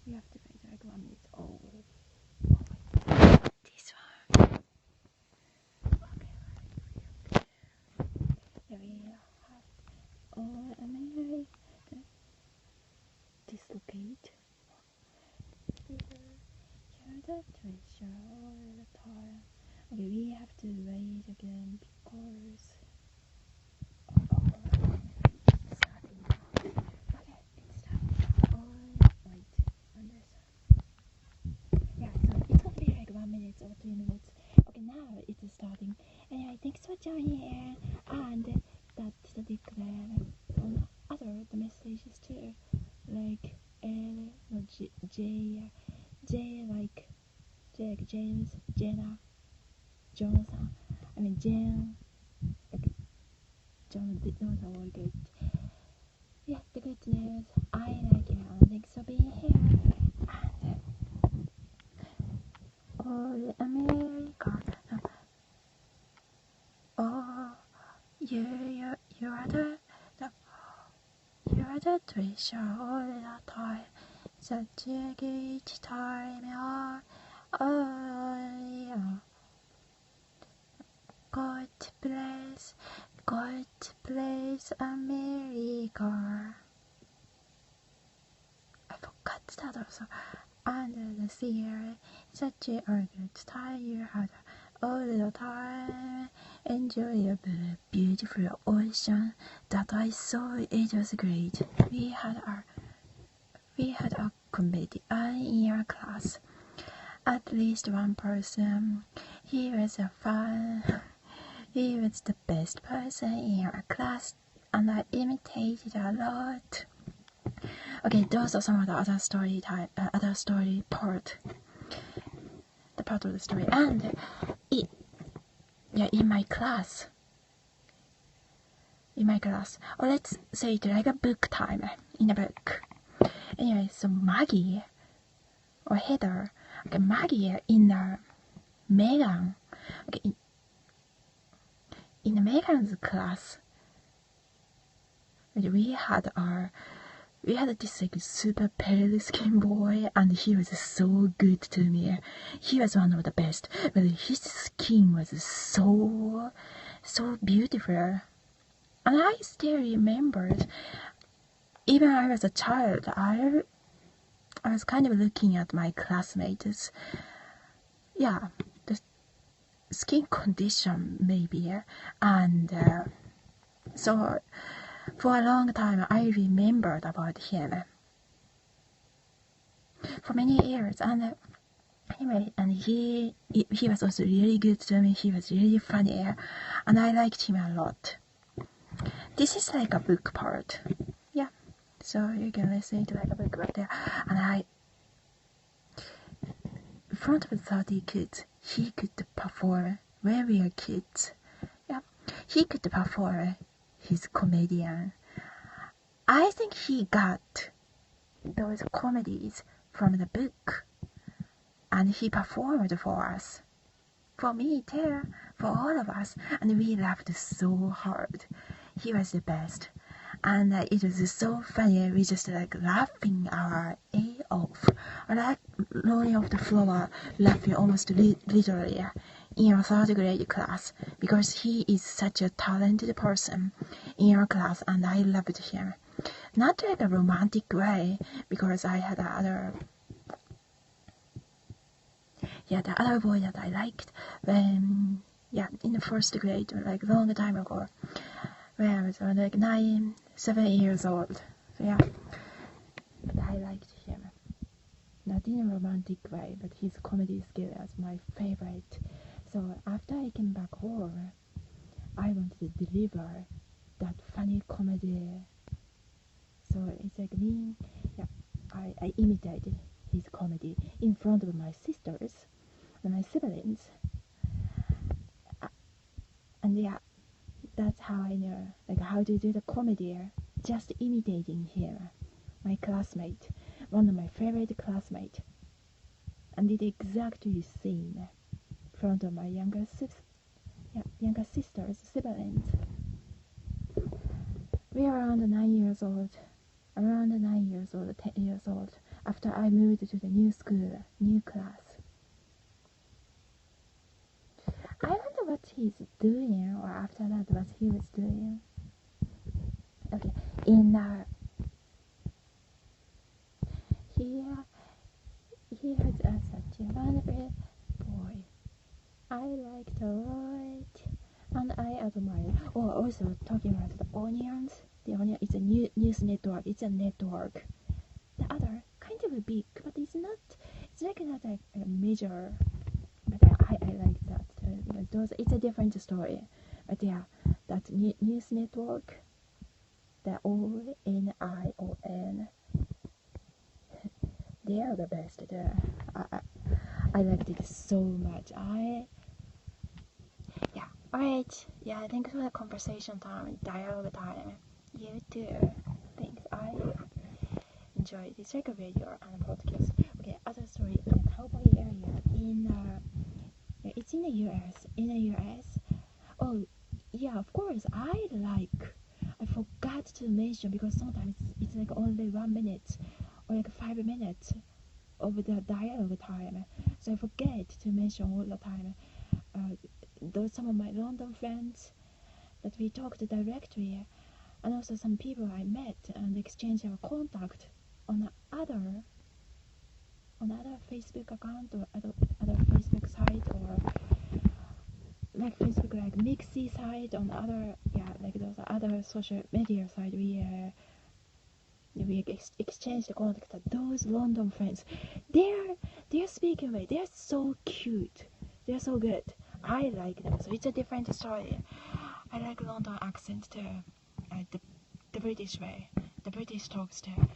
We have to wait like 1 minute. Oh, this one. Okay. Here we have. Oh, America. Dislocate. Canada treasure all the time. Okay, we have to wait again because. Starting. Okay, it's starting. Oh, wait. Understand. Yeah, so it's gonna be like 1 minute or 2 minutes. Okay, now it's starting. Anyway, thanks for joining. And that's the declare on other the messages too. Like L, no, J like James, Jenna, Jonathan. I mean Jen. Like Jonathan all good. Yeah, the good news. I like you. Thanks for being here. And all America. Oh, you are the treasure all the time. Such a good time. Oh, yeah. God bless America. I forgot that also. Under the sea, such a good time you had all the time. Enjoy a beautiful ocean that I saw. It was great. We had a comedian in our class. At least one person. He was a fan. He was the best person in our class, and I imitated a lot. Okay, those are some of the other story part. The part of the story. And in my class. Or let's say it like a book time in a book. Anyway, so Maggie or Heather. Okay, Maggie in the Megan. Okay, in the Megan's class, we had this like super pale skin boy, and he was so good to me. He was one of the best, but his skin was so beautiful, and I still remembered. Even I was a child, I was kind of looking at my classmates. Yeah, the skin condition maybe, and so for a long time I remembered about him for many years. And anyway, and he was also really good to me. He was really funny, and I liked him a lot. This is like a book part. Yeah, so you can listen to like a book right there. And in front of 30 kids, he could perform when we were kids. Yeah, he could perform his comedian. I think he got those comedies from the book, and he performed for us, for me too, for all of us, and we laughed so hard. He was the best, and it was so funny. We just like laughing our A off, or like rolling off the floor, laughing almost literally in our 3rd grade class, because he is such a talented person in our class, and I loved him. Not like a romantic way, because I had the other boy that I liked when, in the 1st grade, like long time ago, when I was like 7 years old. So yeah, but I liked him. Not in a romantic way, but his comedy skill was my favorite. So after I came back home, I wanted to deliver that funny comedy. So it's like me, I imitated his comedy in front of my sisters and my siblings. And that's how I know like how to do the comedy, just imitating him, my classmate, one of my favorite classmates, and did exactly the same in front of my younger sisters, siblings. We were around 9 years old, 10 years old, after after I moved to the new school, new class. I wonder what he's doing, or after that what he was doing. Okay, he was such a wonderful boy. I liked a lot, and I admire. Oh, also talking about the onions. The onion is a news network. It's a network. The other kind of big, but it's not. It's like not a major. But I like that too. It's a different story. But yeah, that news network. The ONION. They are the best. I liked it so much. Alright. Yeah, thanks for the conversation time, dialogue time. You too. Thanks. I enjoyed it. It's like a radio and a podcast. Okay, other story in the cowboy area it's in the US. In the US. Oh, yeah, of course. I forgot to mention because sometimes it's like only 1 minute or like 5 minutes of the dialogue time. So I forget to mention all the time. Those some of my London friends that we talked directly, and also some people I met and exchanged our contact on other Facebook account or other Facebook site, or like Facebook like Mixi site, on other like those other social media site. We exchanged the contact. Those London friends, they're speaking way. They're so cute. They're so good. I like them. So it's a different story. I like London accent too. The British way. The British talks too.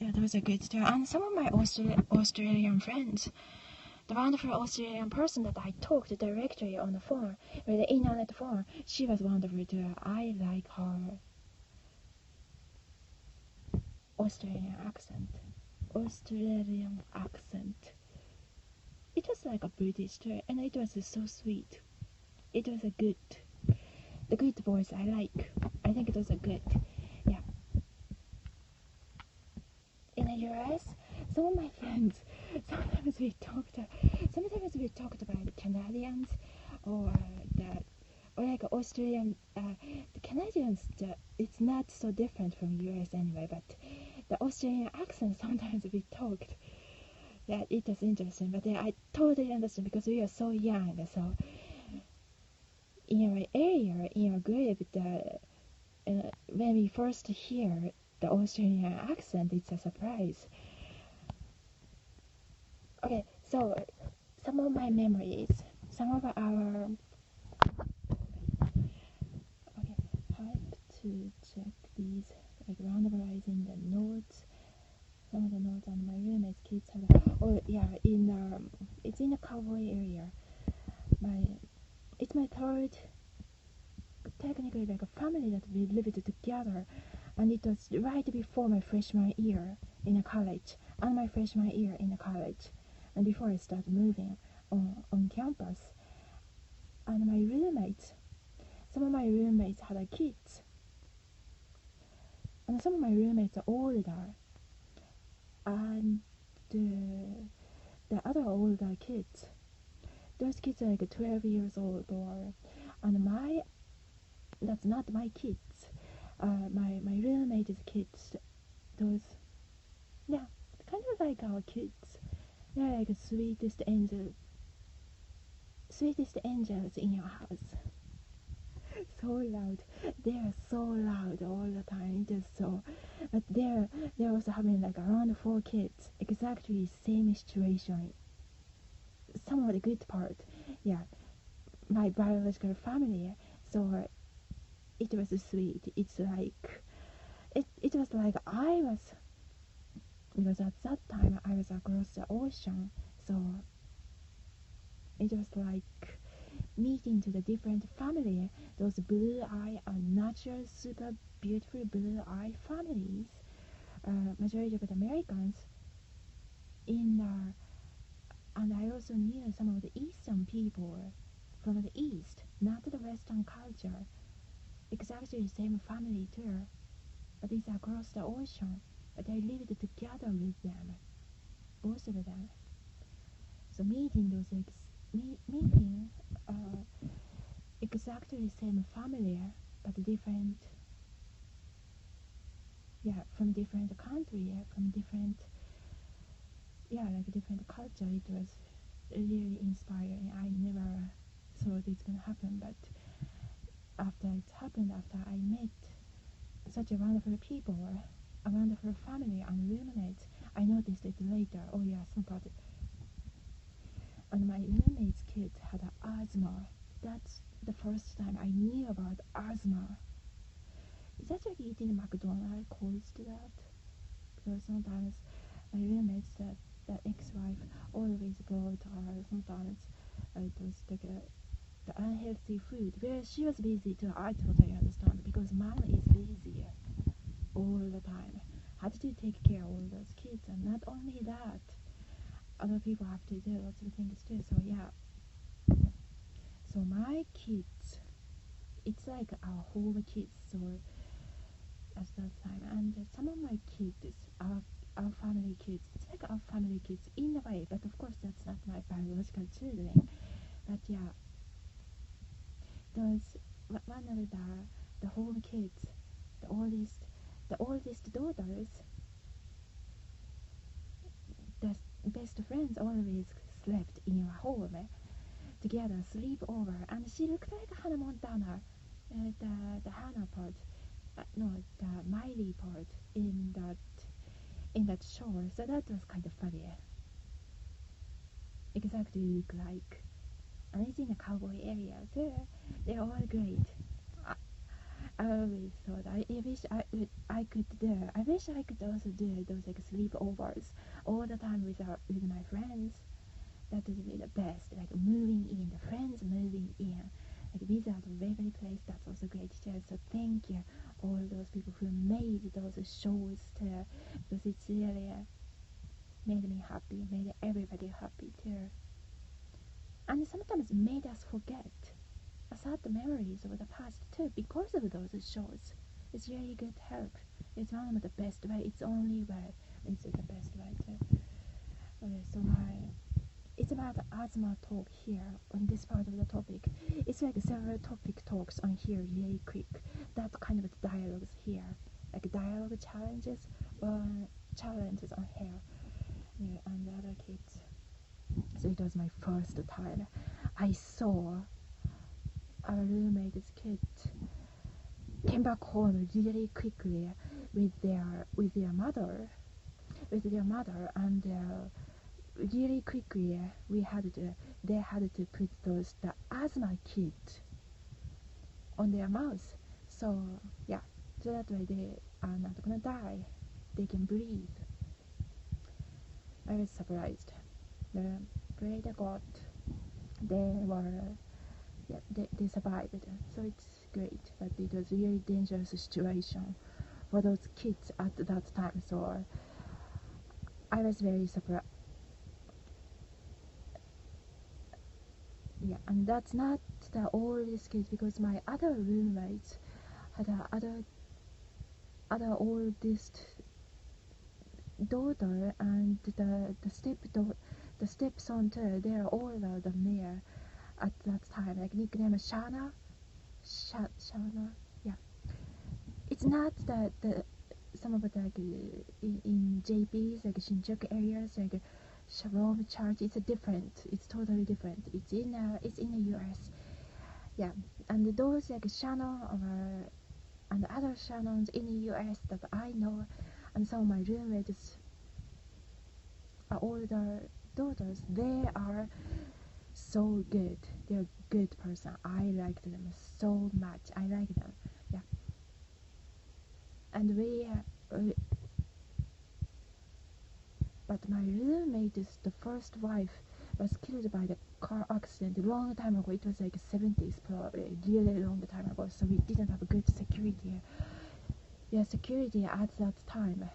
Yeah, those are good too. And some of my Australian friends, the wonderful Australian person that I talked directly on the phone, with the internet phone, she was wonderful too. I like her Australian accent. It was like a British too, and it was so sweet. It was the good voice I like. I think it was a good, yeah. In the US, some of my friends, sometimes we talked about the Canadians, or like Australian. The Canadians, it's not so different from US anyway, but the Australian accent, sometimes we talked. Yeah, it was interesting, but I totally understand because we are so young. So in our area, in our group, when we first hear the Australian accent, it's a surprise. Okay, so some of my memories, some of our. Okay, I have to check these, like randomizing the notes. Some of the notes on my roommate's kids have. It's in the cowboy area. It's my third, technically like a family that we lived together, and it was right before my freshman year in a college, and my freshman year in a college, and before I started moving on campus. And my roommates, some of my roommates had kids, and some of my roommates are older, and the other older kids, those kids are like 12 years old, and that's not my kids. My roommate's kids, those, yeah, kind of like our kids. They're like sweetest angels in your house. So loud. They are so loud all the time. Just so. But they're also having like around 4 kids. Exactly same situation. Some of the good part, yeah. My biological family. So it was sweet. It's like it was like I was, because at that time I was across the ocean. So it was like meeting to the different family, those blue eye and natural super beautiful blue eye families, majority of the Americans and I also knew some of the Eastern people from the East, not the Western culture, exactly the same family too, but it's across the ocean. but I lived together with them, both of them. So meeting exactly same family, but different, from different country, from different, different culture. It was really inspiring. I never thought it's gonna happen, but after it happened, after I met such a wonderful people, a wonderful family and roommates, I noticed it later. Oh yeah, some part. And my roommate's kid had asthma. That's the first time I knew about asthma. Is that like eating McDonald's caused that? Because sometimes my roommates, the ex-wife, always brought her sometimes it was like the unhealthy food. Well, she was busy too. I totally understand because mom is busy all the time. Had to take care of all those kids, and not only that, other people have to do lots of things too. So yeah. So my kids, it's like our whole kids. So at that time, and some of my kids, our family kids, it's like our family kids in a way, but of course that's not my biological children. But yeah, those one of the whole kids, the oldest daughters, the best friends always slept in a home together, sleep over, and she looked like Hannah Montana, the Hannah part, no, the Miley part in that show. So that was kind of funny. Exactly look like. And it's in the cowboy area, so they're all great. I always thought I wish I could also do those like sleepovers all the time with my friends. That would be the best. Like moving in, the friends moving in, like without Waverly Place. That's also great too. So thank you all those people who made those shows too, because it's really made me happy, made everybody happy too, and sometimes made us forget sad memories of the past too because of those shows. It's really good help. It's one of the best way. It's only way. It's the best way too. Okay, so it's about asthma talk here on this part of the topic. It's like several topic talks on here really quick. That kind of dialogues here, like dialogue challenges on here, and the other kids. So it was my first time I saw our roommate's kid came back home really quickly with their mother, and really quickly they had to put the asthma kit on their mouth. So yeah, so that way they are not gonna die. They can breathe. I was surprised. Pray to God, they survived. So it's great, but it was a really dangerous situation for those kids at that time. So I was very surprised. Yeah, and that's not the oldest kids, because my other roommates had other oldest daughter, and the stepson too. They are older than me at that time. Like nickname Shana. Yeah. It's not the some of the like in JP's like Shinjuku areas like Shalom Church. It's different. It's totally different. It's in the US. Yeah, and those like Shannon and other Shannons in the US that I know, and some of my roommates are older daughters. They are so good. They're a good person. I liked them so much. I like them. Yeah. And but my roommate's the first wife was killed by the car accident a long time ago. It was like 70s probably, really long time ago. So we didn't have good security. Yeah, security at that time.